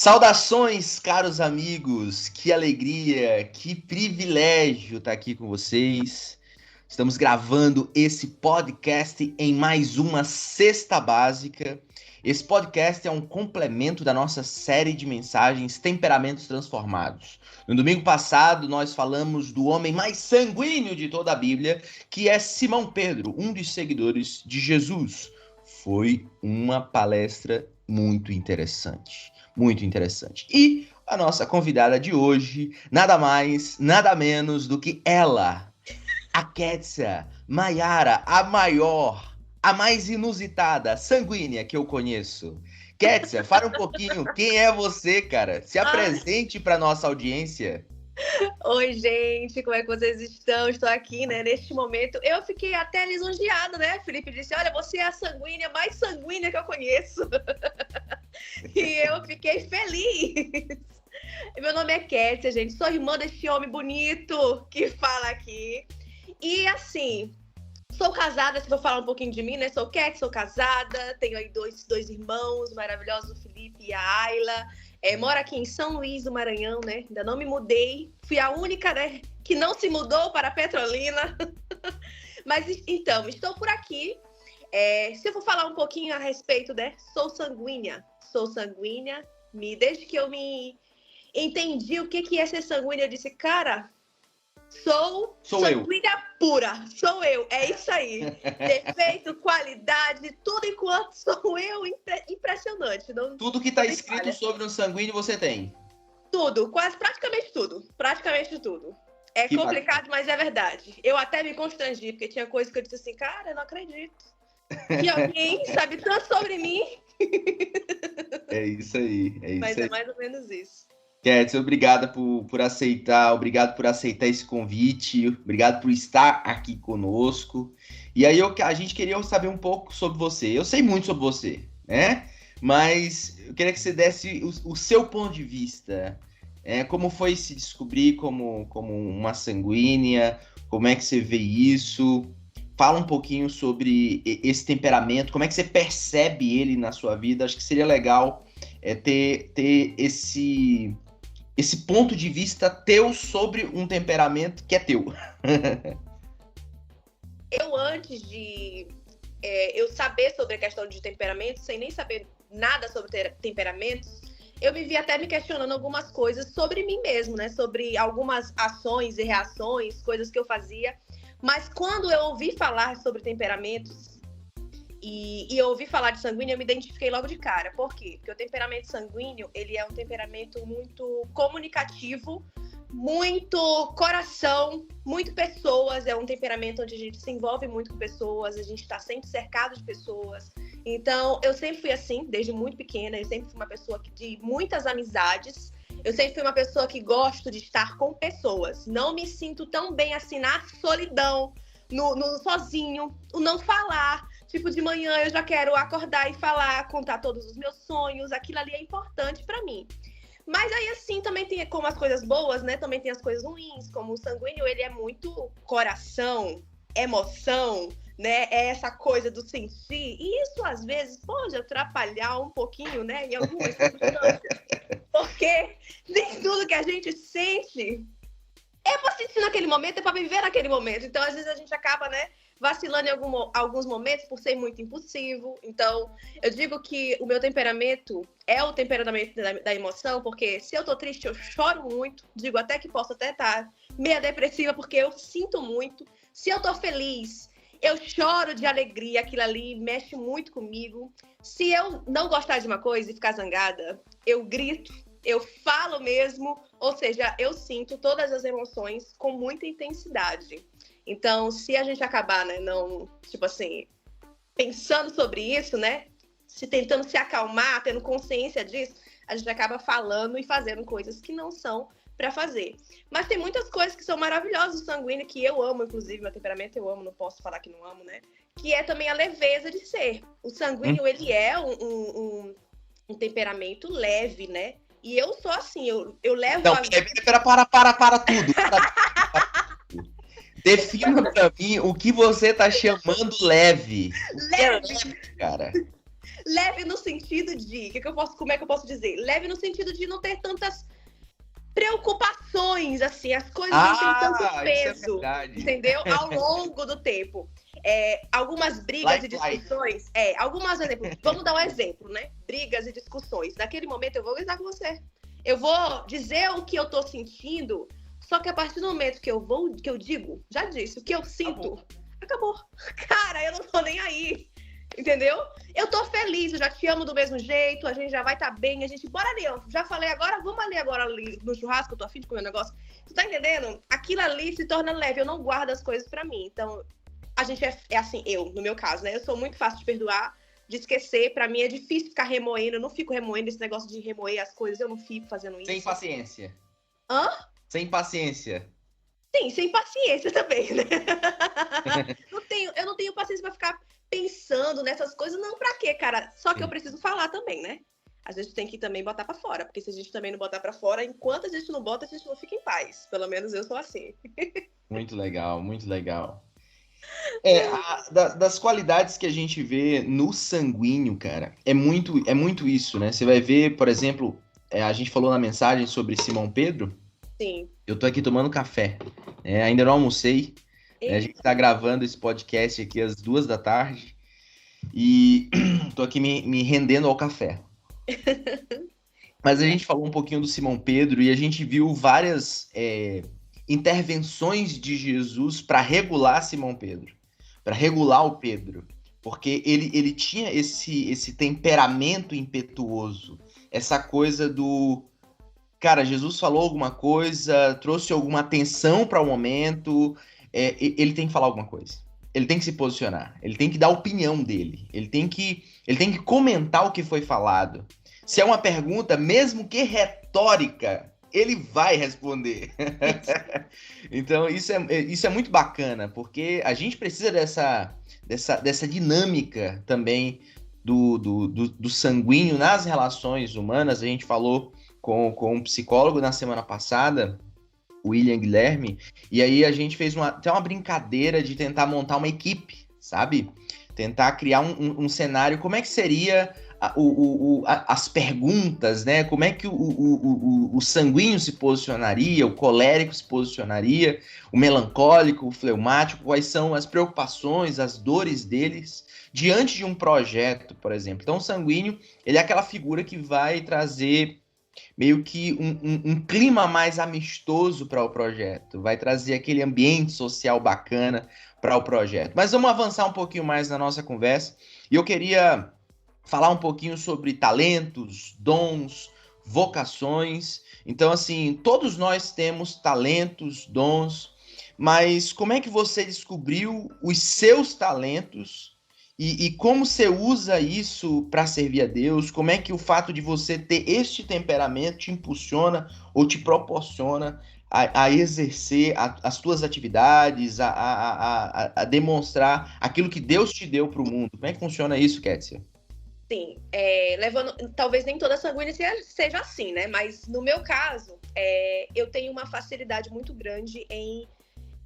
Saudações, caros amigos, que alegria, que privilégio estar aqui com vocês. Estamos gravando esse podcast em mais uma Cesta Básica. Esse podcast é um complemento da nossa série de mensagens Temperamentos Transformados. No domingo passado, nós falamos do homem mais sanguíneo de toda a Bíblia, que é Simão Pedro, um dos seguidores de Jesus. Foi uma palestra muito interessante. Muito interessante. E a nossa convidada de hoje, nada mais, nada menos do que ela, a Kétia Maiara, a maior, a mais inusitada, sanguínea que eu conheço. Kétia, fala um pouquinho, quem é você, cara? Se apresente para nossa audiência. Oi, gente, como é que vocês estão? Estou aqui, né, neste momento. Eu fiquei até lisonjeada, né? Felipe disse, olha, você é a sanguínea mais sanguínea que eu conheço. E eu fiquei feliz. Meu nome é Kétia, gente. Sou irmã deste homem bonito que fala aqui. E assim, sou casada, se vou falar um pouquinho de mim, né? Sou Kétia, sou casada, tenho aí dois irmãos maravilhosos, o Felipe e a Ayla. Moro aqui em São Luís do Maranhão, né? Ainda não me mudei. Fui a única, né, que não se mudou para Petrolina. Mas, então, estou por aqui. Se eu for falar um pouquinho a respeito, né? Sou sanguínea. Desde que eu me entendi o que é ser sanguínea, eu disse, cara, sou sanguínea pura. Sou eu. É isso aí. Defeito, qualidade, tudo enquanto sou eu. Impressionante. Não, tudo que está escrito sobre um sanguíneo você tem? Tudo. Praticamente tudo. É que complicado, bacana. Mas é verdade. Eu até me constrangi, porque tinha coisa que eu disse assim, cara, eu não acredito que alguém sabe tanto sobre mim. É isso aí. Mas é mais ou menos isso. Kétia, obrigado por aceitar esse convite, obrigado por estar aqui conosco. E aí a gente queria saber um pouco sobre você. Eu sei muito sobre você, né? Mas eu queria que você desse o seu ponto de vista. Como foi se descobrir como uma sanguínea? Como é que você vê isso? Fala um pouquinho sobre esse temperamento, como é que você percebe ele na sua vida. Acho que seria legal ter esse ponto de vista teu sobre um temperamento que é teu. Eu, antes de eu saber sobre a questão de temperamento, sem nem saber nada sobre temperamentos, eu me vi até me questionando algumas coisas sobre mim mesmo, né? Sobre algumas ações e reações, coisas que eu fazia. Mas quando eu ouvi falar sobre temperamentos e eu ouvi falar de sanguíneo, eu me identifiquei logo de cara. Por quê? Porque o temperamento sanguíneo, ele é um temperamento muito comunicativo, muito coração, muito pessoas. É um temperamento onde a gente se envolve muito com pessoas, a gente está sempre cercado de pessoas. Então, eu sempre fui assim, desde muito pequena. Eu sempre fui uma pessoa de muitas amizades. Eu sempre fui uma pessoa que gosto de estar com pessoas. Não me sinto tão bem assim na solidão, no sozinho, o não falar. Tipo, de manhã eu já quero acordar e falar, contar todos os meus sonhos. Aquilo ali é importante pra mim. Mas aí, assim, também tem como as coisas boas, né? Também tem as coisas ruins. Como o sanguíneo, ele é muito coração, emoção, né? É essa coisa do sentir. E isso, às vezes, pode atrapalhar um pouquinho, né? Em algumas circunstâncias. Porque nem tudo que a gente sente é pra sentir naquele momento, é pra viver naquele momento. Então, às vezes, a gente acaba, né, vacilando em alguns momentos por ser muito impulsivo. Então, eu digo que o meu temperamento é o temperamento da emoção, porque se eu tô triste, eu choro muito. Digo até que posso até estar meio depressiva, porque eu sinto muito. Se eu tô feliz, eu choro de alegria, aquilo ali mexe muito comigo. Se eu não gostar de uma coisa e ficar zangada, eu grito, eu falo mesmo, ou seja, eu sinto todas as emoções com muita intensidade. Então, se a gente acabar, né, não, tipo assim, pensando sobre isso, né, tentando se acalmar, tendo consciência disso, a gente acaba falando e fazendo coisas que não são para fazer. Mas tem muitas coisas que são maravilosas do sanguíneo, que eu amo, inclusive, meu temperamento eu amo, não posso falar que não amo, né, que é também a leveza de ser. O sanguíneo, ele é um temperamento leve, né, e eu sou assim, eu levo... Não, para tudo. Defina pra mim o que você tá chamando leve. Leve, cara. Leve no sentido de, como é que eu posso dizer? Leve no sentido de não ter tantas preocupações, assim, as coisas não têm tanto peso, entendeu? Ao longo do tempo. Algumas brigas e discussões, vamos dar um exemplo, né? Brigas e discussões. Naquele momento eu vou gritar com você. Eu vou dizer o que eu tô sentindo, só que a partir do momento que eu digo, já disse, o que eu sinto, acabou. Cara, eu não tô nem aí. Entendeu? Eu tô feliz, eu já te amo do mesmo jeito, a gente já vai estar bem, a gente, bora ali, eu já falei agora, vamos ali no churrasco, eu tô afim de comer um negócio. Tu tá entendendo? Aquilo ali se torna leve, eu não guardo as coisas pra mim. Então, a gente é assim, no meu caso, né? Eu sou muito fácil de perdoar, de esquecer, pra mim é difícil ficar remoendo, eu não fico remoendo esse negócio de remoer as coisas, eu não fico fazendo isso. Sem paciência. Hã? Sem paciência. Sim, sem paciência também, né? Eu não tenho paciência pra ficar pensando nessas coisas, não, pra quê, cara? Só que eu preciso falar também, né? A gente tem que também botar pra fora, porque se a gente também não botar pra fora, enquanto a gente não bota, a gente não fica em paz. Pelo menos eu sou assim. Muito legal, muito legal. Das qualidades que a gente vê no sanguíneo, cara, é muito isso, né? Você vai ver, por exemplo, a gente falou na mensagem sobre Simão Pedro. Sim. Eu tô aqui tomando café, ainda não almocei. A gente tá gravando esse podcast aqui às 14h e tô aqui me rendendo ao café. Mas a gente falou um pouquinho do Simão Pedro e a gente viu várias intervenções de Jesus para regular Simão Pedro, para regular o Pedro, porque ele tinha esse temperamento impetuoso, essa coisa do... Cara, Jesus falou alguma coisa, trouxe alguma atenção para o momento... ele tem que falar alguma coisa. Ele tem que se posicionar. Ele tem que dar a opinião dele. Ele tem que comentar o que foi falado. Se é uma pergunta, mesmo que retórica, ele vai responder. Então, isso é muito bacana, porque a gente precisa dessa dinâmica também do sanguíneo nas relações humanas. A gente falou com um psicólogo na semana passada, William Guilherme, e aí a gente fez até uma brincadeira de tentar montar uma equipe, sabe? Tentar criar um cenário, como é que seria as perguntas, né? Como é que o sanguíneo se posicionaria, o colérico se posicionaria, o melancólico, o fleumático, quais são as preocupações, as dores deles diante de um projeto, por exemplo. Então o sanguíneo, ele é aquela figura que vai trazer meio que um clima mais amistoso para o projeto, vai trazer aquele ambiente social bacana para o projeto. Mas vamos avançar um pouquinho mais na nossa conversa, e eu queria falar um pouquinho sobre talentos, dons, vocações. Então, assim, todos nós temos talentos, dons, mas como é que você descobriu os seus talentos e como você usa isso para servir a Deus? Como é que o fato de você ter este temperamento te impulsiona ou te proporciona a exercer as suas atividades, a demonstrar aquilo que Deus te deu para o mundo? Como é que funciona isso, Kétia? Sim, talvez nem toda sanguínea seja assim, né? Mas no meu caso, eu tenho uma facilidade muito grande em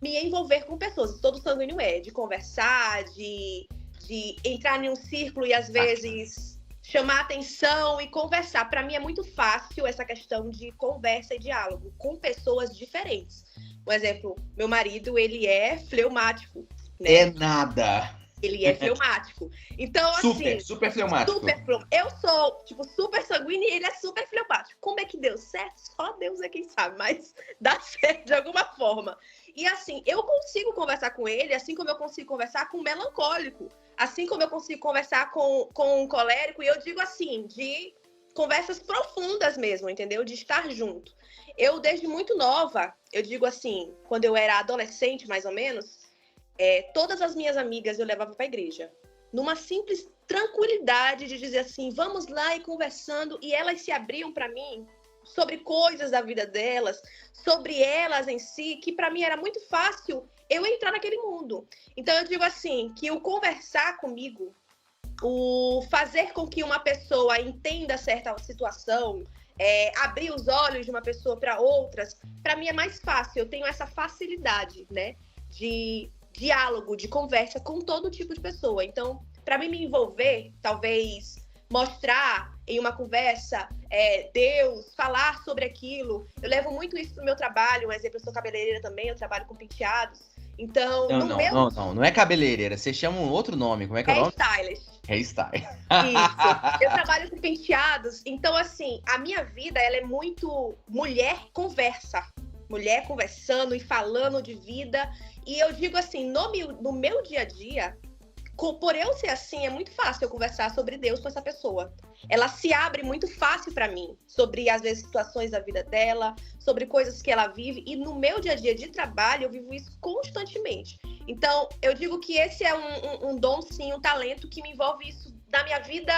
me envolver com pessoas. Todo sanguíneo de conversar, de entrar em um círculo e às vezes chamar atenção e conversar. Para mim é muito fácil essa questão de conversa e diálogo com pessoas diferentes. Por exemplo, meu marido, ele é fleumático, né? É nada! Ele é fleumático. Então, super fleumático. Eu sou, super sanguínea e ele é super fleumático. Como é que deu certo? Só Deus é quem sabe, mas dá certo de alguma forma. E assim, eu consigo conversar com ele, assim como eu consigo conversar com um melancólico, assim como eu consigo conversar com um colérico, e eu digo assim, de conversas profundas mesmo, entendeu? De estar junto. Eu, desde muito nova, eu digo assim, quando eu era adolescente, mais ou menos, todas as minhas amigas eu levava para a igreja. Numa simples tranquilidade de dizer assim, vamos lá e conversando, e elas se abriam para mim sobre coisas da vida delas, sobre elas em si, que para mim era muito fácil eu entrar naquele mundo. Então eu digo assim, que o conversar comigo, o fazer com que uma pessoa entenda certa situação, abrir os olhos de uma pessoa para outras, para mim é mais fácil. Eu tenho essa facilidade, né, de diálogo, de conversa com todo tipo de pessoa. Então, para mim me envolver, talvez mostrar em uma conversa Deus, falar sobre aquilo. Eu levo muito isso pro meu trabalho, um exemplo, eu sou cabeleireira também, eu trabalho com penteados. Então, não é cabeleireira, você chama um outro nome, como é que é o nome? Hairstylist. Hairstyle. Isso. Eu trabalho com penteados, então assim, a minha vida ela é muito mulher conversa. Mulher conversando e falando de vida. E eu digo assim, no meu dia a dia, por eu ser assim, é muito fácil eu conversar sobre Deus com essa pessoa. Ela se abre muito fácil para mim, sobre, às vezes, situações da vida dela, sobre coisas que ela vive. E no meu dia a dia de trabalho, eu vivo isso constantemente. Então, eu digo que esse é um dom, sim, um talento que me envolve isso na minha vida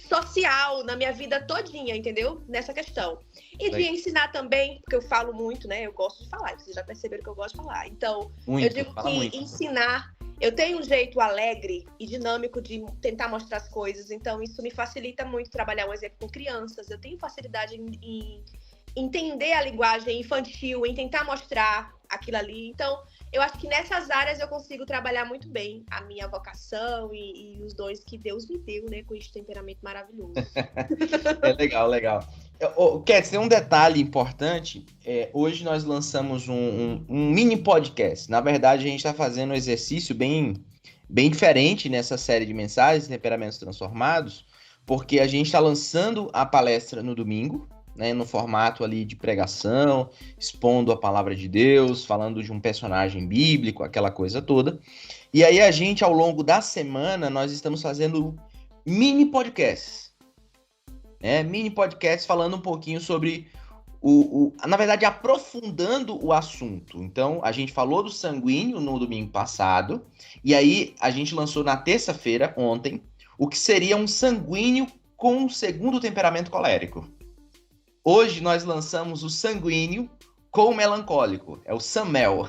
social, na minha vida todinha, entendeu? Nessa questão. E de ensinar também, porque eu falo muito, né? Eu gosto de falar, vocês já perceberam que eu gosto de falar. Então, eu digo que ensinar... Eu tenho um jeito alegre e dinâmico de tentar mostrar as coisas, então isso me facilita muito trabalhar, um exemplo, com crianças. Eu tenho facilidade em entender a linguagem infantil, em tentar mostrar aquilo ali. Então, eu acho que nessas áreas eu consigo trabalhar muito bem a minha vocação e os dons que Deus me deu, né, com esse temperamento maravilhoso. Legal. Cat, tem um detalhe importante. Hoje nós lançamos um mini podcast. Na verdade, a gente está fazendo um exercício bem diferente nessa série de mensagens, Temperamentos Transformados, porque a gente está lançando a palestra no domingo, né, no formato ali de pregação, expondo a palavra de Deus, falando de um personagem bíblico, aquela coisa toda. E aí a gente, ao longo da semana, nós estamos fazendo mini podcasts. Mini podcasts falando um pouquinho sobre na verdade, aprofundando o assunto. Então, a gente falou do sanguíneo no domingo passado, e aí a gente lançou na terça-feira, ontem, o que seria um sanguíneo com o segundo temperamento colérico. Hoje nós lançamos o sanguíneo com o melancólico, é o Samel.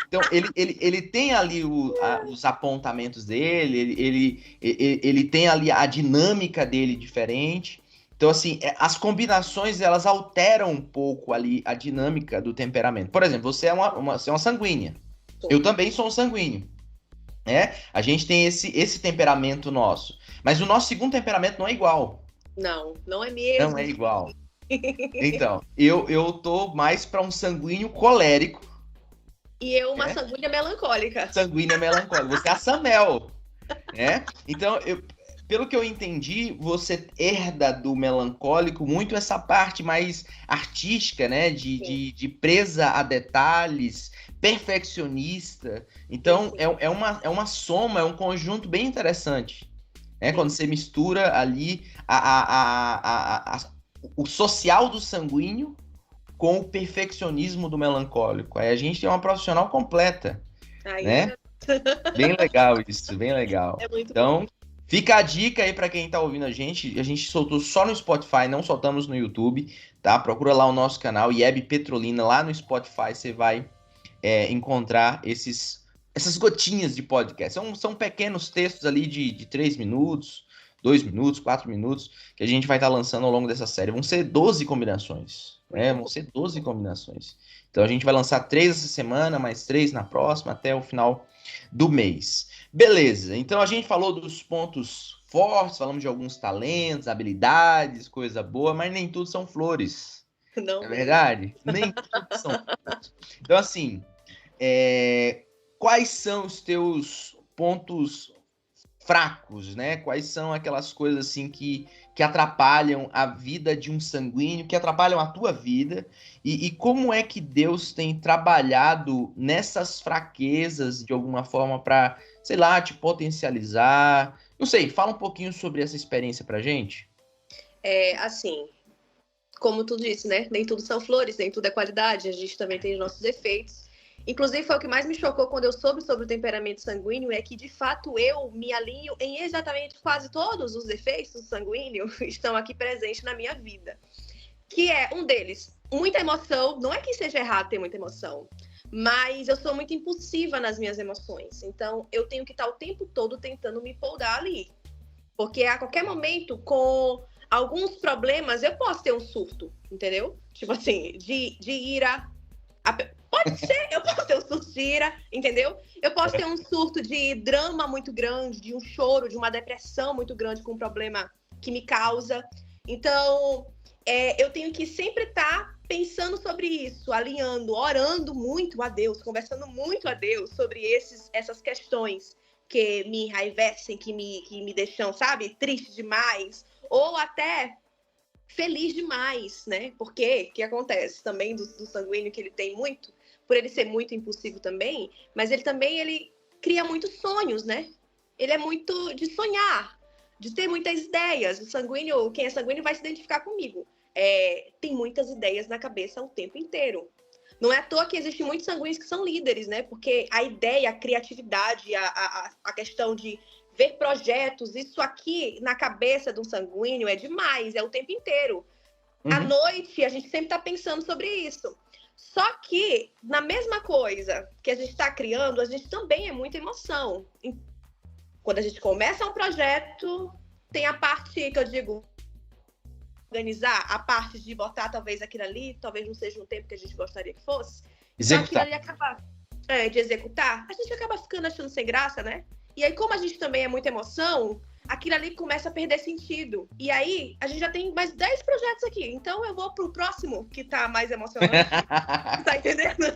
Então, ele tem ali os apontamentos dele, ele tem ali a dinâmica dele diferente. Então, assim, as combinações, elas alteram um pouco ali a dinâmica do temperamento. Por exemplo, você é uma sanguínea. Eu também sou um sanguíneo. A gente tem esse temperamento nosso. Mas o nosso segundo temperamento não é igual. Não é mesmo. Não é igual. Então, eu tô mais para um sanguíneo colérico. E eu, uma sanguínea melancólica. Sanguínea melancólica. Você é a Samel. Então, pelo que eu entendi, você herda do melancólico muito essa parte mais artística, né? De presa a detalhes, perfeccionista. Então, é uma soma, é um conjunto bem interessante. Quando você mistura ali o social do sanguíneo com o perfeccionismo do melancólico. Aí a gente tem uma profissional completa, né? Bem legal isso, bem legal. Então, fica a dica aí para quem tá ouvindo a gente. A gente soltou só no Spotify, não soltamos no YouTube, tá? Procura lá o nosso canal, Ieb Petrolina, lá no Spotify você vai encontrar essas gotinhas de podcast. São pequenos textos ali de 3 minutos, 2 minutos, 4 minutos, que a gente vai estar lançando ao longo dessa série. Vão ser 12 combinações. Vão ser 12 combinações. Então a gente vai lançar 3 essa semana, mais 3 na próxima, até o final do mês. Beleza, então a gente falou dos pontos fortes, falamos de alguns talentos, habilidades, coisa boa, mas nem tudo são flores. Não é verdade? Nem tudo são flores. Então assim, quais são os teus pontos fracos, né? Quais são aquelas coisas assim que atrapalham a vida de um sanguíneo, que atrapalham a tua vida, e como é que Deus tem trabalhado nessas fraquezas de alguma forma para, sei lá, te potencializar? Não sei, fala um pouquinho sobre essa experiência pra gente. Assim, como tu disse, né? Nem tudo são flores, nem tudo é qualidade, a gente também tem os nossos defeitos. Inclusive, foi o que mais me chocou quando eu soube sobre o temperamento sanguíneo, é que, de fato, eu me alinho em exatamente quase todos os defeitos do sanguíneo que estão aqui presentes na minha vida. Que é, um deles, muita emoção. Não é que seja errado ter muita emoção, mas eu sou muito impulsiva nas minhas emoções. Então, eu tenho que estar o tempo todo tentando me poldar ali. Porque a qualquer momento, com alguns problemas, eu posso ter um surto, entendeu? Tipo assim, de ira... Eu posso ter um surto de ira, entendeu? Eu posso ter um surto de drama muito grande, de um choro, de uma depressão muito grande com um problema que me causa. Então, eu tenho que sempre estar pensando sobre isso, alinhando, orando muito a Deus, conversando muito a Deus sobre essas questões que me enraivecem, que me deixam, sabe, triste demais, ou até feliz demais, né? Porque o que acontece também do sanguíneo, que ele tem muito, por ele ser muito impulsivo também, mas ele cria muitos sonhos, né? Ele é muito de sonhar, de ter muitas ideias. O sanguíneo, quem é sanguíneo vai se identificar comigo. Tem muitas ideias na cabeça o tempo inteiro. Não é à toa que existem muitos sanguíneos que são líderes, né? Porque a ideia, a criatividade, a questão de ver projetos, isso aqui na cabeça de um sanguíneo é demais, é o tempo inteiro. À noite, a gente sempre está pensando sobre isso. Só que, na mesma coisa que a gente está criando, a gente também é muita emoção. Quando a gente começa um projeto, tem a parte que eu digo, organizar, a parte de botar talvez aquilo ali, talvez não seja no tempo que a gente gostaria que fosse. Executar. Aquilo ali acaba, de executar, a gente acaba ficando achando sem graça, né? E aí, como a gente também é muita emoção, aquilo ali começa a perder sentido. E aí, a gente já tem mais 10 projetos aqui. Então, eu vou pro próximo, que tá mais emocionante. Tá entendendo?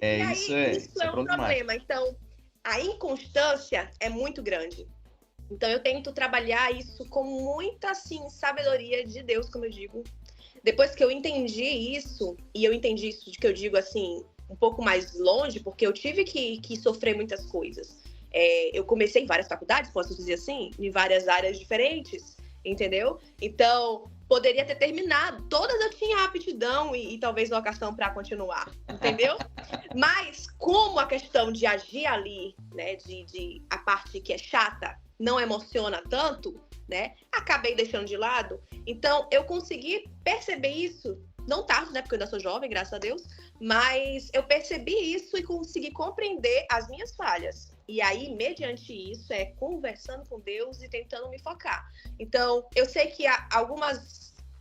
E aí, isso é um problema. Então, a inconstância é muito grande. Então, eu tento trabalhar isso com muita, assim, sabedoria de Deus, como eu digo. Depois que eu entendi isso, e eu entendi isso de que eu digo, assim, um pouco mais longe, porque eu tive que sofrer muitas coisas. Eu comecei em várias faculdades, posso dizer assim, em várias áreas diferentes, entendeu? Então, poderia ter terminado. Todas eu tinha aptidão e talvez vocação para continuar, entendeu? Mas, como a questão de agir ali, né, de a parte que é chata, não emociona tanto, né? Acabei deixando de lado. Então, eu consegui perceber isso, não tarde, né? Porque eu ainda sou jovem, graças a Deus, mas eu percebi isso e consegui compreender as minhas falhas. E aí, mediante isso, conversando com Deus e tentando me focar. Então, eu sei que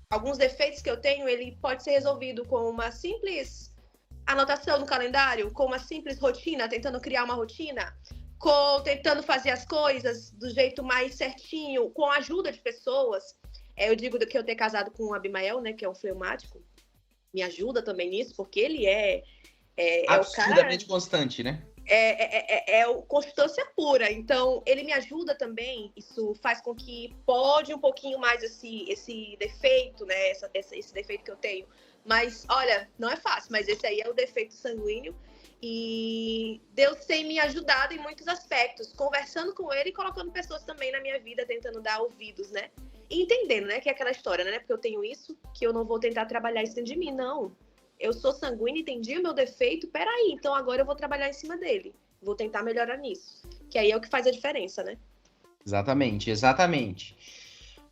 alguns defeitos que eu tenho, ele pode ser resolvido com uma simples anotação no calendário, com uma simples rotina, tentando criar uma rotina, tentando fazer as coisas do jeito mais certinho, com a ajuda de pessoas. Eu digo que eu ter casado com o Abimael, né, que é um fleumático, me ajuda também nisso, porque ele é absurdamente constante, né? Constância pura. Então, ele me ajuda também. Isso faz com que pode um pouquinho mais esse defeito, né? Esse defeito que eu tenho. Mas, olha, não é fácil, mas esse aí é o defeito sanguíneo. E Deus tem me ajudado em muitos aspectos, conversando com ele e colocando pessoas também na minha vida, tentando dar ouvidos, né? E entendendo, né, que é aquela história, né? Porque eu tenho isso, que eu não vou tentar trabalhar isso dentro de mim, não. Eu sou sanguínea, entendi o meu defeito, peraí, então agora eu vou trabalhar em cima dele. Vou tentar melhorar nisso. Que aí é o que faz a diferença, né? Exatamente.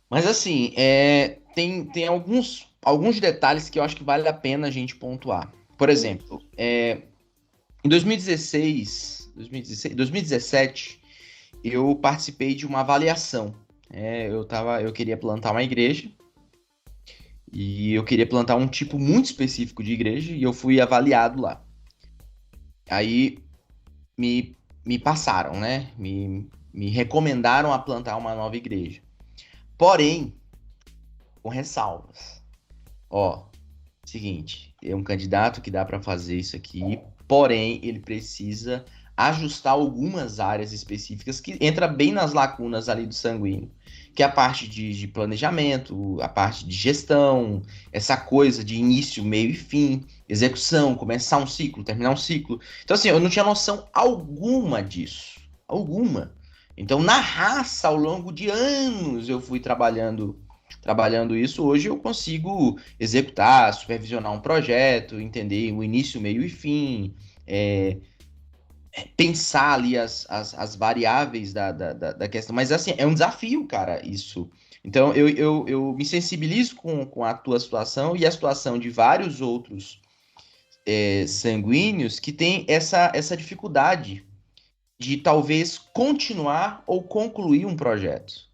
Mas assim, tem alguns detalhes que eu acho que vale a pena a gente pontuar. Por exemplo, em 2017, eu participei de uma avaliação. Eu queria plantar uma igreja e eu queria plantar um tipo muito específico de igreja e eu fui avaliado lá. Aí me passaram, né? Me recomendaram a plantar uma nova igreja. Porém, com ressalvas. Seguinte, é um candidato que dá para fazer isso aqui, porém, ele precisa ajustar algumas áreas específicas que entra bem nas lacunas ali do sanguíneo, que é a parte de planejamento, a parte de gestão, essa coisa de início, meio e fim, execução, começar um ciclo, terminar um ciclo. Então, assim, eu não tinha noção alguma disso. Alguma. Então, na raça, ao longo de anos, eu fui trabalhando isso. Hoje eu consigo executar, supervisionar um projeto, entender o início, meio e fim, pensar ali as variáveis da questão. Mas, assim, é um desafio, cara, isso. Então, eu me sensibilizo com a tua situação e a situação de vários outros sanguíneos que têm essa dificuldade de talvez continuar ou concluir um projeto.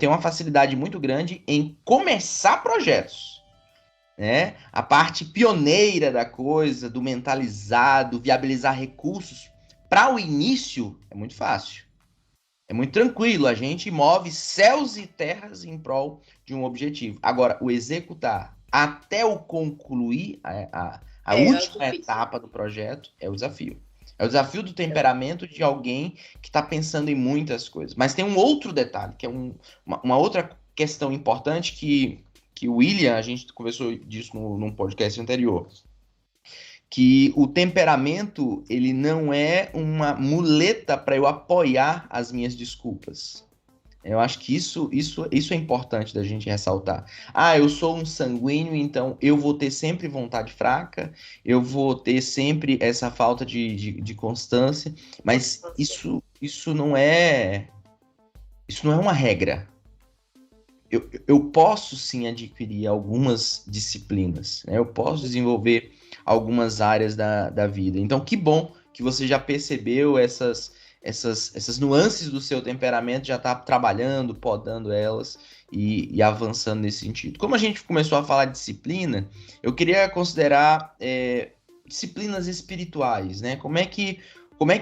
Tem uma facilidade muito grande em começar projetos, né? A parte pioneira da coisa, do mentalizado, viabilizar recursos, para o início é muito fácil. É muito tranquilo, a gente move céus e terras em prol de um objetivo. Agora, o executar até o concluir a última etapa do projeto é o desafio. É o desafio do temperamento de alguém que está pensando em muitas coisas. Mas tem um outro detalhe, que é uma outra questão importante que o William, a gente conversou disso num podcast anterior, que o temperamento, ele não é uma muleta para eu apoiar as minhas desculpas. Eu acho que isso é importante da gente ressaltar. Ah, eu sou um sanguíneo, então eu vou ter sempre vontade fraca, eu vou ter sempre essa falta de constância, mas isso não é uma regra. Eu posso sim adquirir algumas disciplinas, né? Eu posso desenvolver algumas áreas da vida. Então, que bom que você já percebeu essas nuances do seu temperamento, já está trabalhando, podando elas e avançando nesse sentido. Como a gente começou a falar de disciplina, eu queria considerar disciplinas espirituais, né? Como é que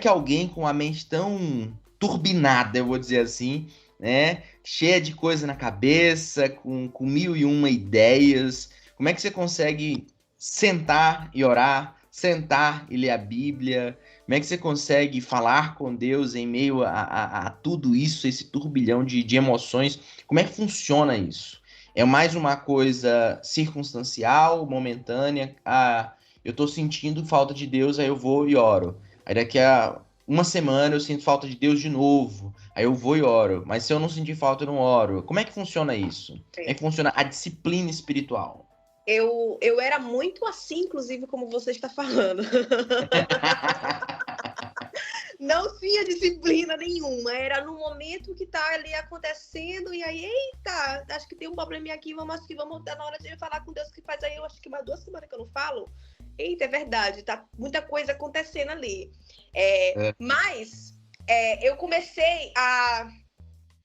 alguém com a mente tão turbinada, eu vou dizer assim, né? Cheia de coisa na cabeça, com 1001 ideias. Como é que você consegue sentar e orar, sentar e ler a Bíblia? Como é que você consegue falar com Deus em meio a tudo isso, esse turbilhão de emoções? Como é que funciona isso? É mais uma coisa circunstancial, momentânea? Ah, eu estou sentindo falta de Deus, aí eu vou e oro. Aí daqui a uma semana eu sinto falta de Deus de novo. Aí eu vou e oro. Mas se eu não sentir falta, eu não oro. Como é que funciona isso? Como é que funciona a disciplina espiritual? Eu era muito assim, inclusive, como você está falando. Não tinha disciplina nenhuma. Era no momento que tá ali acontecendo e aí, eita, acho que tem um probleminha aqui, vamos dar na hora de falar com Deus, que faz aí, eu acho que mais 2 semanas que eu não falo. Eita, é verdade, tá muita coisa acontecendo ali. Mas eu comecei a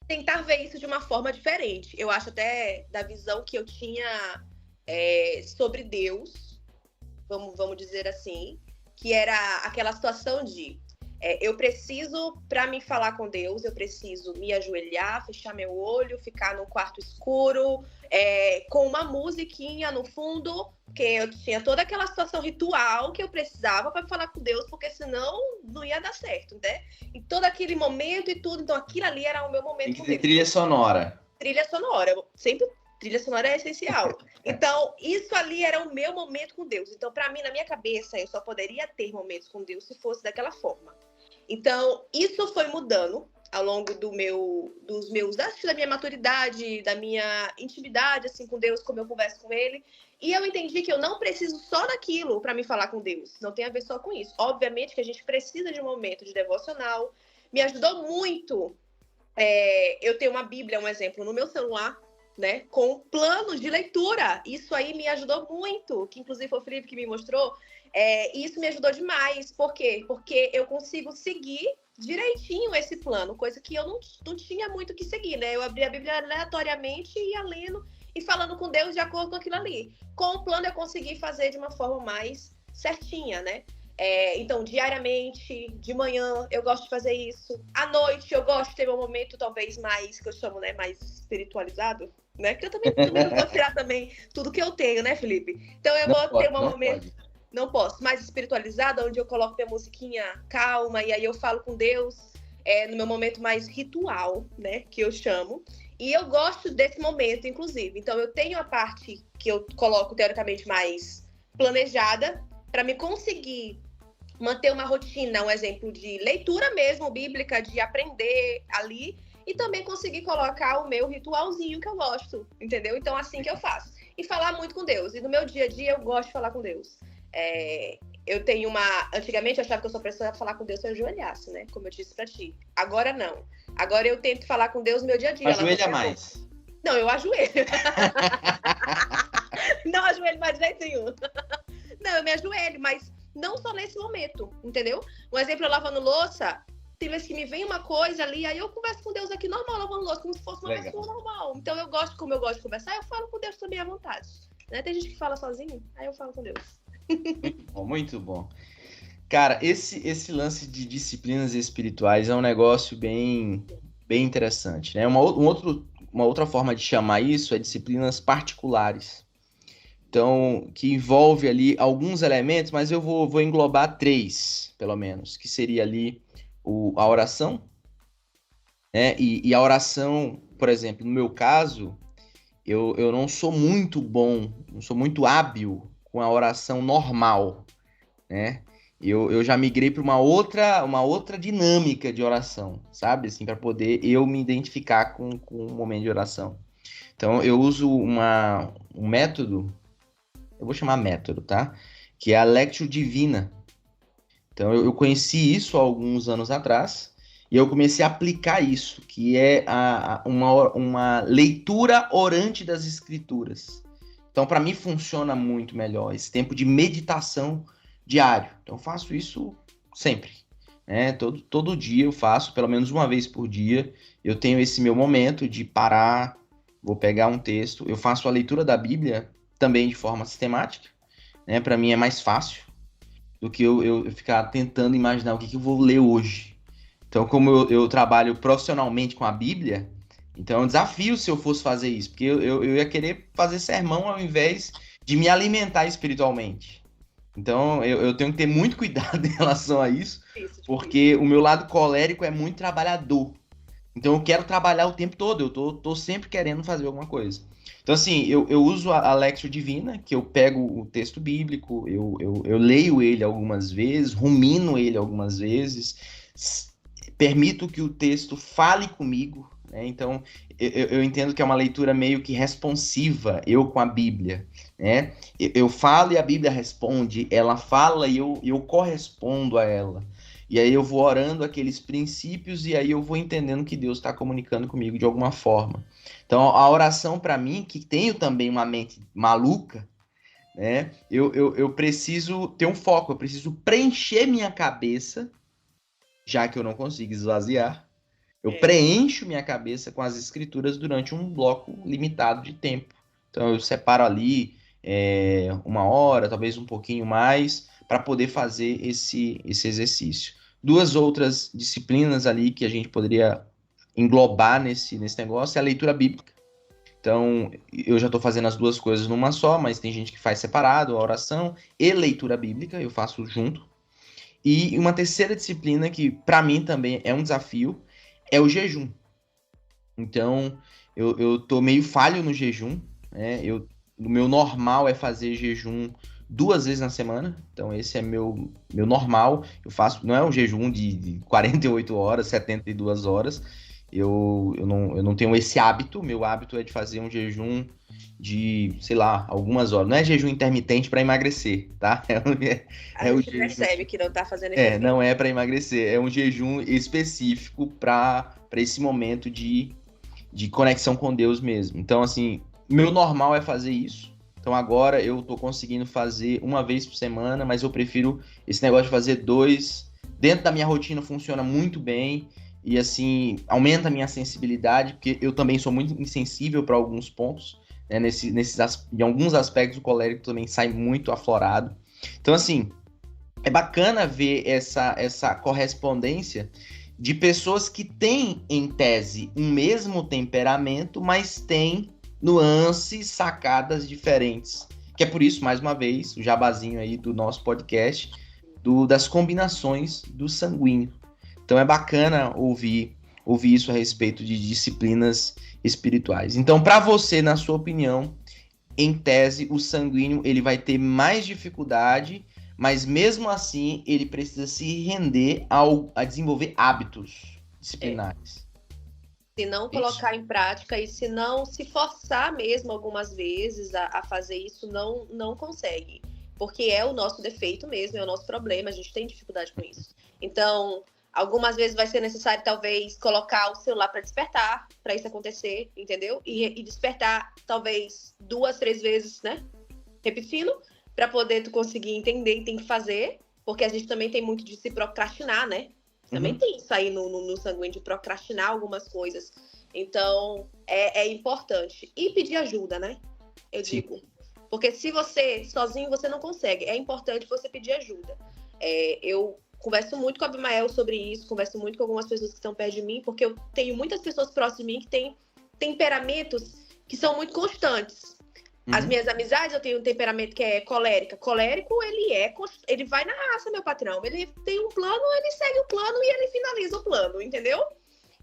tentar ver isso de uma forma diferente. Eu acho até da visão que eu tinha sobre Deus, vamos dizer assim, que era aquela situação de eu preciso, para me falar com Deus, eu preciso me ajoelhar, fechar meu olho, ficar no quarto escuro, com uma musiquinha no fundo, porque eu tinha toda aquela situação ritual que eu precisava para falar com Deus, porque senão não ia dar certo, né? E todo aquele momento e tudo, então aquilo ali era o meu momento com Deus. Tem que ter trilha sonora. Trilha sonora, sempre trilha sonora é essencial. Então, isso ali era o meu momento com Deus. Então, para mim, na minha cabeça, eu só poderia ter momentos com Deus se fosse daquela forma. Então, isso foi mudando ao longo da minha maturidade, da minha intimidade assim, com Deus, como eu converso com Ele. E eu entendi que eu não preciso só daquilo para me falar com Deus. Não tem a ver só com isso. Obviamente que a gente precisa de um momento de devocional. Me ajudou muito. Eu tenho uma Bíblia, um exemplo, no meu celular, né, com planos de leitura. Isso aí me ajudou muito, que inclusive foi o Felipe que me mostrou. Isso me ajudou demais. Por quê? Porque eu consigo seguir direitinho esse plano, coisa que eu não tinha muito que seguir, né? Eu abria a Bíblia aleatoriamente e ia lendo e falando com Deus de acordo com aquilo ali. Com o plano eu consegui fazer de uma forma mais certinha, né? Então, diariamente, de manhã, eu gosto de fazer isso. À noite, eu gosto de ter um momento, talvez, mais, que eu chamo, né, mais espiritualizado, né? Que eu também não vou tirar também tudo que eu tenho, né, Felipe? Então, eu vou ter um momento... Não posso, mais espiritualizado, onde eu coloco minha musiquinha calma, e aí eu falo com Deus, no meu momento mais ritual, né, que eu chamo. E eu gosto desse momento, inclusive. Então, eu tenho a parte que eu coloco, teoricamente, mais planejada, para me conseguir manter uma rotina, um exemplo de leitura mesmo, bíblica, de aprender ali, e também conseguir colocar o meu ritualzinho que eu gosto, entendeu? Então, assim que eu faço. E falar muito com Deus. E no meu dia a dia, eu gosto de falar com Deus. Eu tenho Antigamente, eu achava que eu só precisava falar com Deus se eu ajoelhasse, né? Como eu disse pra ti. Agora, não. Agora, eu tento falar com Deus no meu dia a dia. Ajoelha mais. Não, eu ajoelho. Não ajoelho mais de jeito nenhum. Não, eu me ajoelho, mas não só nesse momento, entendeu? Um exemplo, eu lavando louça, tem vezes que me vem uma coisa ali, aí eu converso com Deus aqui normal, lavando louça, como se fosse uma pessoa normal. Então, como eu gosto de conversar, eu falo com Deus também à vontade. Né? Tem gente que fala sozinho, aí eu falo com Deus. Muito bom. Cara, esse lance de disciplinas espirituais é um negócio bem interessante, né? Uma outra forma de chamar isso é disciplinas particulares. Então, que envolve ali alguns elementos, mas eu vou englobar 3, pelo menos, que seria ali a oração, né? E a oração, por exemplo, no meu caso, eu não sou muito bom, não sou muito hábil com a oração normal, né? Eu já migrei para uma outra dinâmica de oração, sabe? Assim, para poder eu me identificar com o momento de oração. Então, eu uso um método, eu vou chamar método, tá? Que é a Lectio Divina. Então, eu conheci isso há alguns anos atrás e eu comecei a aplicar isso, que é uma leitura orante das Escrituras. Então, para mim, funciona muito melhor esse tempo de meditação diário. Então, eu faço isso sempre, né? Todo dia eu faço, pelo menos uma vez por dia. Eu tenho esse meu momento de parar, vou pegar um texto. Eu faço a leitura da Bíblia também de forma sistemática, né? Para mim é mais fácil do que eu ficar tentando imaginar o que eu vou ler hoje. Então, como eu trabalho profissionalmente com a Bíblia, então é um desafio se eu fosse fazer isso, porque eu ia querer fazer sermão ao invés de me alimentar espiritualmente. Então, eu tenho que ter muito cuidado em relação a isso, porque o meu lado colérico é muito trabalhador. Então, eu quero trabalhar o tempo todo, eu tô sempre querendo fazer alguma coisa. Então, assim, eu uso a Lectio Divina, que eu pego o texto bíblico, eu leio ele algumas vezes, rumino ele algumas vezes, permito que o texto fale comigo, né? Então, eu entendo que é uma leitura meio que responsiva, eu com a Bíblia, né? Eu falo e a Bíblia responde, ela fala e eu correspondo a ela. E aí eu vou orando aqueles princípios e aí eu vou entendendo que Deus está comunicando comigo de alguma forma. Então, a oração para mim, que tenho também uma mente maluca, né? Eu preciso ter um foco, eu preciso preencher minha cabeça, já que eu não consigo esvaziar. Eu preencho minha cabeça com as escrituras durante um bloco limitado de tempo. Então, eu separo ali 1 hora, talvez um pouquinho mais, para poder fazer esse exercício. 2 outras disciplinas ali que a gente poderia englobar nesse negócio é a leitura bíblica. Então, eu já estou fazendo as 2 coisas numa só, mas tem gente que faz separado, a oração e leitura bíblica, eu faço junto. E uma terceira disciplina que, para mim, também é um desafio, é o jejum. Então, eu tô meio falho no jejum, né? O meu normal é fazer jejum 2 vezes na semana. Então, esse é meu normal. Eu faço, não é um jejum de 48 horas, 72 horas. Eu não tenho esse hábito. Meu hábito é de fazer um jejum de, sei lá, algumas horas. Não é jejum intermitente para emagrecer, tá? A gente percebe que não tá fazendo esse efeito. Não é para emagrecer. É um jejum específico para esse momento de conexão com Deus mesmo. Então, assim, meu normal é fazer isso. Então, agora eu tô conseguindo fazer 1 vez por semana, mas eu prefiro esse negócio de fazer 2. Dentro da minha rotina funciona muito bem e, assim, aumenta a minha sensibilidade, porque eu também sou muito insensível para alguns pontos, né? Em alguns aspectos o colérico também sai muito aflorado. Então, assim, é bacana ver essa correspondência de pessoas que têm, em tese, um mesmo temperamento, mas têm nuances, sacadas diferentes. Que é por isso, mais uma vez, o jabazinho aí do nosso podcast, das combinações do sanguíneo. Então é bacana ouvir isso a respeito de disciplinas espirituais. Então, para você, na sua opinião, em tese, o sanguíneo ele vai ter mais dificuldade, mas mesmo assim ele precisa se render a desenvolver hábitos disciplinares. Se não colocar em prática e se não se forçar mesmo algumas vezes a fazer isso, não consegue. Porque é o nosso defeito mesmo, é o nosso problema, a gente tem dificuldade com isso. Então, algumas vezes vai ser necessário, talvez, colocar o celular para despertar, para isso acontecer, entendeu? E despertar, talvez, 2, 3 vezes, né? Repetindo, para poder tu conseguir entender e tem que fazer, porque a gente também tem muito de se procrastinar, né? Também tem isso aí no sanguíneo, de procrastinar algumas coisas. Então, é importante. E pedir ajuda, né? Eu digo, Porque se você, sozinho, você não consegue. É importante você pedir ajuda. Eu converso muito com a Abimael sobre isso, converso muito com algumas pessoas que estão perto de mim, porque eu tenho muitas pessoas próximas de mim que têm temperamentos que são muito constantes. As minhas amizades, eu tenho um temperamento que é colérica. Colérico, ele vai na raça, meu patrão. Ele tem um plano, ele segue o plano e ele finaliza o plano, entendeu?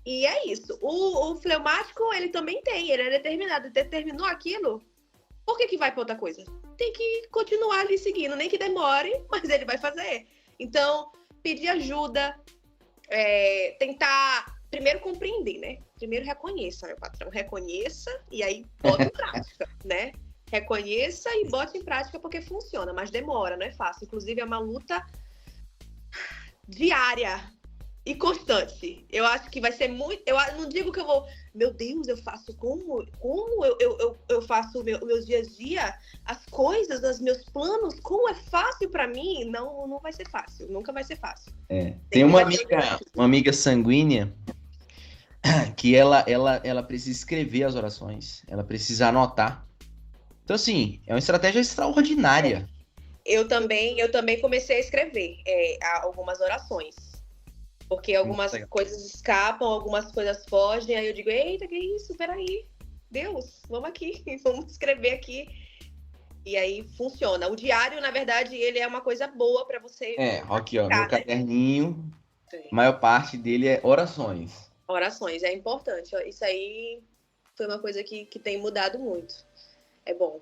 E é isso. O fleumático, ele também tem, ele é determinado. Determinou aquilo, por que vai para outra coisa? Tem que continuar ali seguindo, nem que demore, mas ele vai fazer. Então, pedir ajuda, tentar primeiro compreender, né? Primeiro reconheça, meu patrão. Reconheça e aí bota em prática, né? Reconheça e bote em prática porque funciona, mas demora, não é fácil. Inclusive, é uma luta diária e constante. Eu acho que vai ser muito... Eu não digo que eu vou... Meu Deus, eu faço como eu faço meus dias a dia, as coisas, os meus planos, como é fácil para mim? Não vai ser fácil, nunca vai ser fácil. Tem uma amiga sanguínea que ela precisa escrever as orações, ela precisa anotar. Então, assim, é uma estratégia extraordinária. Eu também comecei a escrever algumas orações. Porque algumas coisas escapam, algumas coisas fogem, aí eu digo, eita, que isso? Peraí, Deus, vamos aqui, vamos escrever aqui. E aí funciona. O diário, na verdade, ele é uma coisa boa para você... Aqui, ó, meu caderninho, a maior parte dele é orações. Orações, é importante. Isso aí foi uma coisa que tem mudado muito. É bom.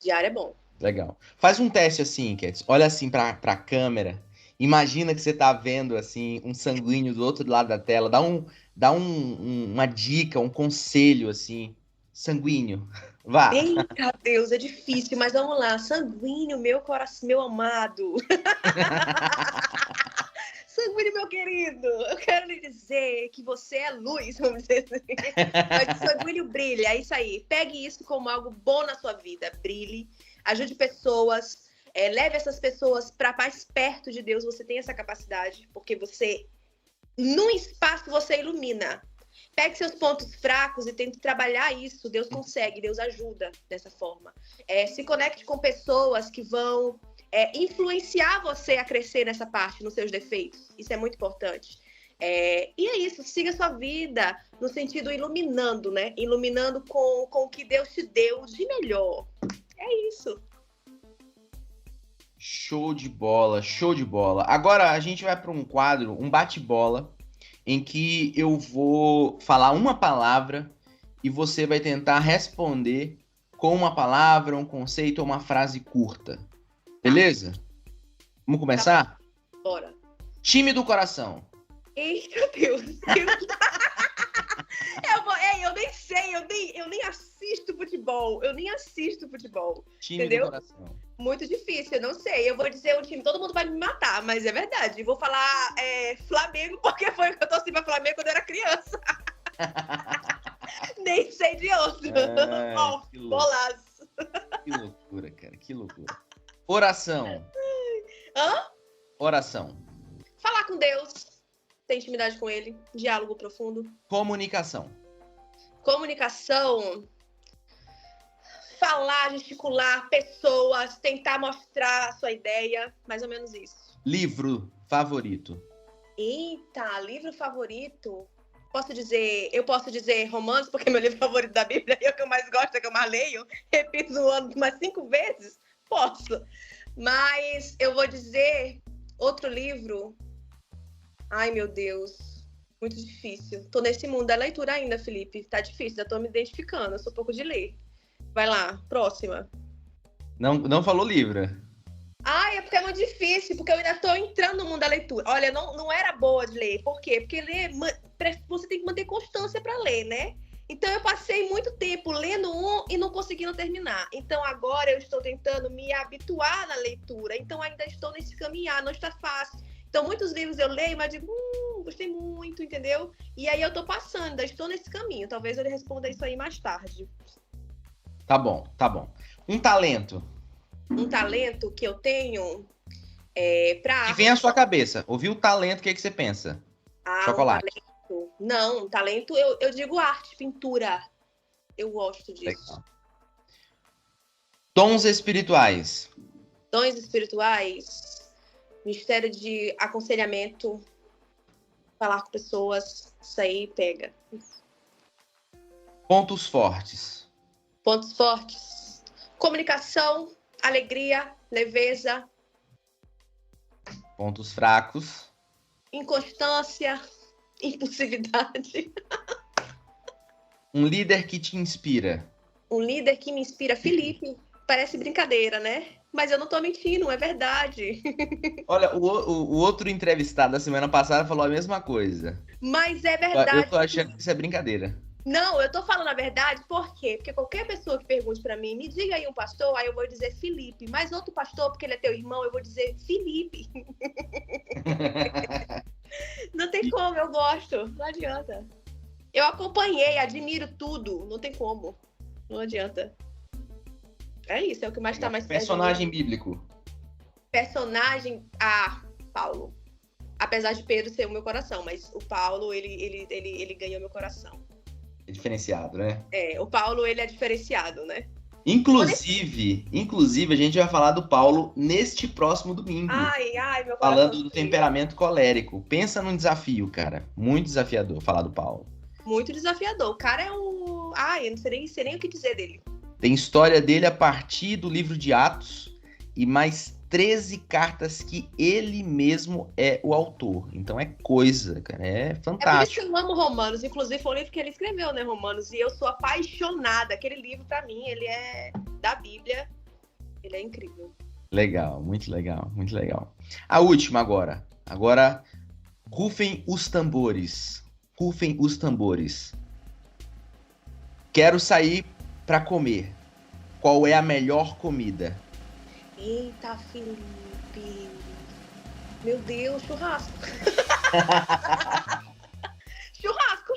Diário é bom. Legal. Faz um teste assim, Kets. Olha assim pra câmera. Imagina que você tá vendo assim um sanguíneo do outro lado da tela. Dá uma dica, um conselho assim. Sanguíneo. Vá. Eita Deus, é difícil, mas vamos lá. Sanguíneo, meu coração, meu amado. Sanguíneo, meu querido. Eu quero lhe dizer que você é luz, vamos dizer assim. Mas o sanguíneo brilha, é isso aí. Pegue isso como algo bom na sua vida. Brilhe, ajude pessoas, leve essas pessoas para mais perto de Deus. Você tem essa capacidade, porque você, num espaço, você ilumina. Pegue seus pontos fracos e tente trabalhar isso. Deus consegue, Deus ajuda dessa forma. Se conecte com pessoas que vão influenciar você a crescer nessa parte, nos seus defeitos. Isso é muito importante. E é isso, siga a sua vida no sentido iluminando, né? Iluminando com o que Deus te deu de melhor. É isso. Show de bola, show de bola. Agora a gente vai para um quadro, um bate-bola, em que eu vou falar uma palavra e você vai tentar responder com uma palavra, um conceito ou uma frase curta. Beleza? Vamos começar? Bora. Time do coração. Eita Deus. Eu nem sei, eu nem assisto futebol. Time entendeu? do coração. Muito difícil, eu não sei. Eu vou dizer um time, todo mundo vai me matar, mas é verdade. Vou falar Flamengo, porque foi o que eu torci pra Flamengo quando eu era criança. Nem sei de outro. Bolaço. Que loucura, cara, que loucura. Oração. Hã? Oração. Falar com Deus. Ter intimidade com Ele. Diálogo profundo. Comunicação. Comunicação. Falar, gesticular, pessoas, tentar mostrar a sua ideia. Mais ou menos isso. Livro favorito. Eita, livro favorito. Eu posso dizer Romanos, porque é meu livro favorito da Bíblia, é o que eu mais gosto, é o que eu mais leio. Repito no ano umas 5 vezes. Posso. Mas eu vou dizer outro livro. Ai, meu Deus. Muito difícil. Tô nesse mundo da leitura ainda, Felipe. Tá difícil, já tô me identificando. Eu sou pouco de ler. Vai lá, próxima. Não falou livro. Ai, é porque é muito difícil, porque eu ainda tô entrando no mundo da leitura. Olha, não era boa de ler. Por quê? Porque ler, você tem que manter constância para ler, né? Então, eu passei muito tempo lendo um e não conseguindo terminar. Então, agora eu estou tentando me habituar na leitura. Então, ainda estou nesse caminhar, não está fácil. Então, muitos livros eu leio, mas digo, gostei muito, entendeu? E aí eu tô passando, ainda estou nesse caminho. Talvez eu responda isso aí mais tarde. Tá bom. Um talento. Um talento que eu tenho pra... Que vem à sua cabeça. Ouviu o talento, o que você pensa? Chocolate. Um talento. Não, um talento, eu digo arte, pintura. Eu gosto disso. Legal. Tons espirituais. Dons espirituais, mistério de aconselhamento, falar com pessoas, isso aí pega. Pontos fortes. Pontos fortes, comunicação, alegria, leveza, Pontos fracos. inconstância, impulsividade. Um líder que te inspira. Um líder que me inspira, Felipe. Parece brincadeira, né? Mas eu não tô mentindo, é verdade. Olha, o outro entrevistado da semana passada falou a mesma coisa. Mas é Eu verdade. tô achando que isso é brincadeira. Não, eu tô falando a verdade, por quê? Porque qualquer pessoa que pergunte pra mim, me diga aí um pastor, aí eu vou dizer Felipe. Mas outro pastor, porque ele é teu irmão, eu vou dizer Felipe. Não tem como, eu gosto. Não adianta. Eu acompanhei, admiro tudo. Não tem como. Não adianta. É isso, é o que mais tá mais perto de mim. Personagem bíblico. Personagem, Paulo. Apesar de Pedro ser o meu coração, mas o Paulo, ele ganhou meu coração. É diferenciado, né? O Paulo, ele é diferenciado, né? Inclusive, a gente vai falar do Paulo neste próximo domingo. Ai, meu coração. Falando do temperamento colérico. Pensa num desafio, cara. Muito desafiador falar do Paulo. Muito desafiador. O cara é um... eu não sei nem o que dizer dele. Tem história dele a partir do livro de Atos e mais 13 cartas que ele mesmo é o autor. Então é coisa, cara. É fantástico. É por isso que eu amo Romanos. Inclusive foi o livro que ele escreveu, né, Romanos? E eu sou apaixonada. Aquele livro, pra mim, ele é da Bíblia. Ele é incrível. Legal, muito legal, muito legal. A última agora. Agora, rufem os tambores. Rufem os tambores. Quero sair pra comer. Qual é a melhor comida? Eita, Felipe. Meu Deus, churrasco.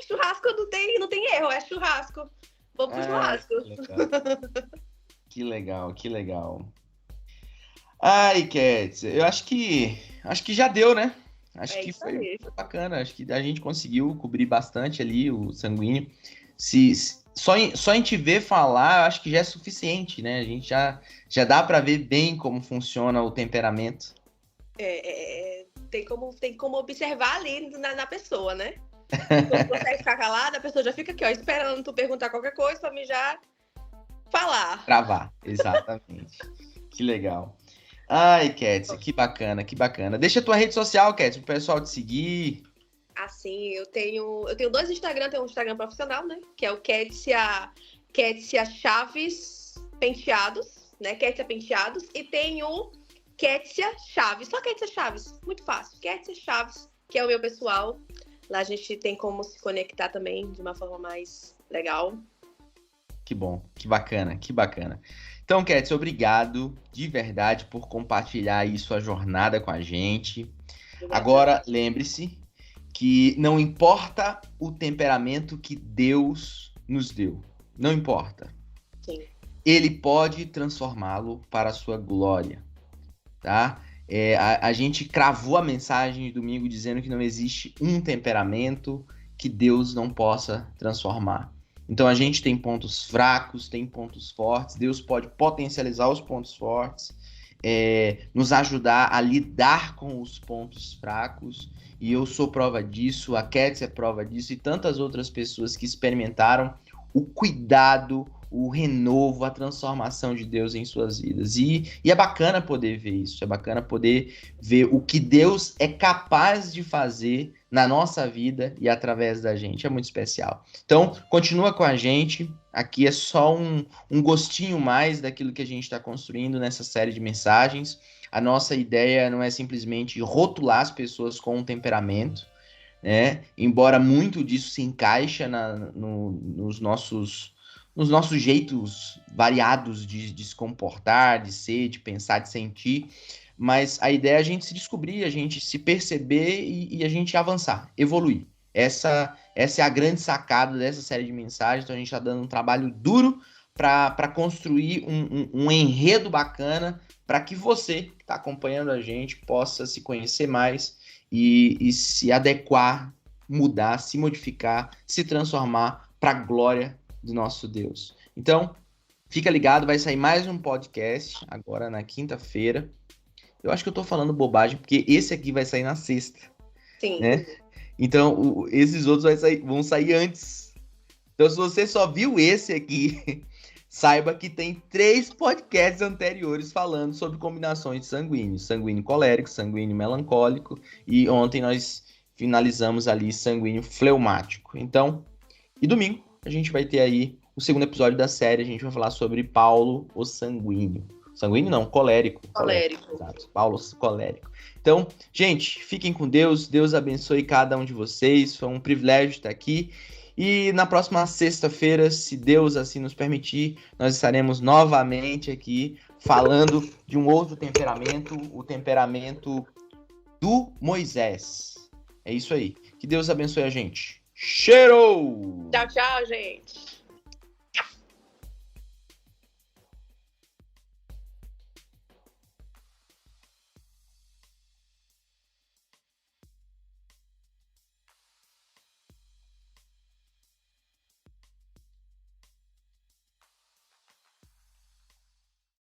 Churrasco não tem erro, é churrasco. Vou pro churrasco. Que legal. Ai, Cat, eu acho que já deu, né? Acho que foi bacana. Acho que a gente conseguiu cobrir bastante ali o sanguíneo. Só em te ver falar, eu acho que já é suficiente, né? A gente já dá para ver bem como funciona o temperamento. Tem como observar ali na pessoa, né? Quando consegue ficar calada, a pessoa já fica aqui, ó, esperando tu perguntar qualquer coisa pra mim já falar. Travar, exatamente. Que legal. Ai, Cats, que bacana. Deixa a tua rede social, Cats, pro pessoal te seguir. Assim, eu tenho 2 Instagram, tem um Instagram profissional, né? Que é o Kétia Chaves Penteados, né? Kétia Penteados. E tem o Kétia Chaves, só Kétia Chaves, muito fácil. Kétia Chaves, que é o meu pessoal. Lá a gente tem como se conectar também de uma forma mais legal. Que bom, que bacana. Então, Kétia, obrigado de verdade por compartilhar aí sua jornada com a gente. Obrigada. Agora, lembre-se que não importa o temperamento que Deus nos deu. Não importa. Sim. Ele pode transformá-lo para a sua glória. Tá? A gente cravou a mensagem de domingo dizendo que não existe um temperamento que Deus não possa transformar. Então a gente tem pontos fracos, tem pontos fortes. Deus pode potencializar os pontos fortes, nos ajudar a lidar com os pontos fracos. E eu sou prova disso, a Cats é prova disso, e tantas outras pessoas que experimentaram o cuidado, o renovo, a transformação de Deus em suas vidas. E é bacana poder ver isso, é bacana poder ver o que Deus é capaz de fazer na nossa vida e através da gente. É muito especial. Então, continua com a gente. Aqui é só um gostinho mais daquilo que a gente está construindo nessa série de mensagens. A nossa ideia não é simplesmente rotular as pessoas com um temperamento, né? Embora muito disso se encaixa nos nossos jeitos variados de se comportar, de ser, de pensar, de sentir. Mas a ideia é a gente se descobrir, a gente se perceber e a gente avançar, evoluir. Essa é a grande sacada dessa série de mensagens. Então a gente está dando um trabalho duro para construir um enredo bacana para que você que está acompanhando a gente possa se conhecer mais e se adequar, mudar, se modificar, se transformar para a glória do nosso Deus. Então, Fica ligado, vai sair mais um podcast agora na quinta-feira. Eu acho que eu tô falando bobagem, porque esse aqui vai sair na sexta, Sim. né? Então, esses outros vão sair antes. Então, se você só viu esse aqui, saiba que tem 3 podcasts anteriores falando sobre combinações de sanguíneos. Sanguíneo colérico, sanguíneo melancólico. E ontem nós finalizamos ali sanguíneo fleumático. Então, e domingo a gente vai ter aí o segundo episódio da série. A gente vai falar sobre Paulo, o sanguíneo. Sanguíneo não, colérico. Exato, Paulo, colérico. Então, gente, fiquem com Deus. Deus abençoe cada um de vocês. Foi um privilégio estar aqui. E na próxima sexta-feira, se Deus assim nos permitir, nós estaremos novamente aqui falando de um outro temperamento, o temperamento do Moisés. É isso aí. Que Deus abençoe a gente. Cheiro! Tchau, tchau, gente.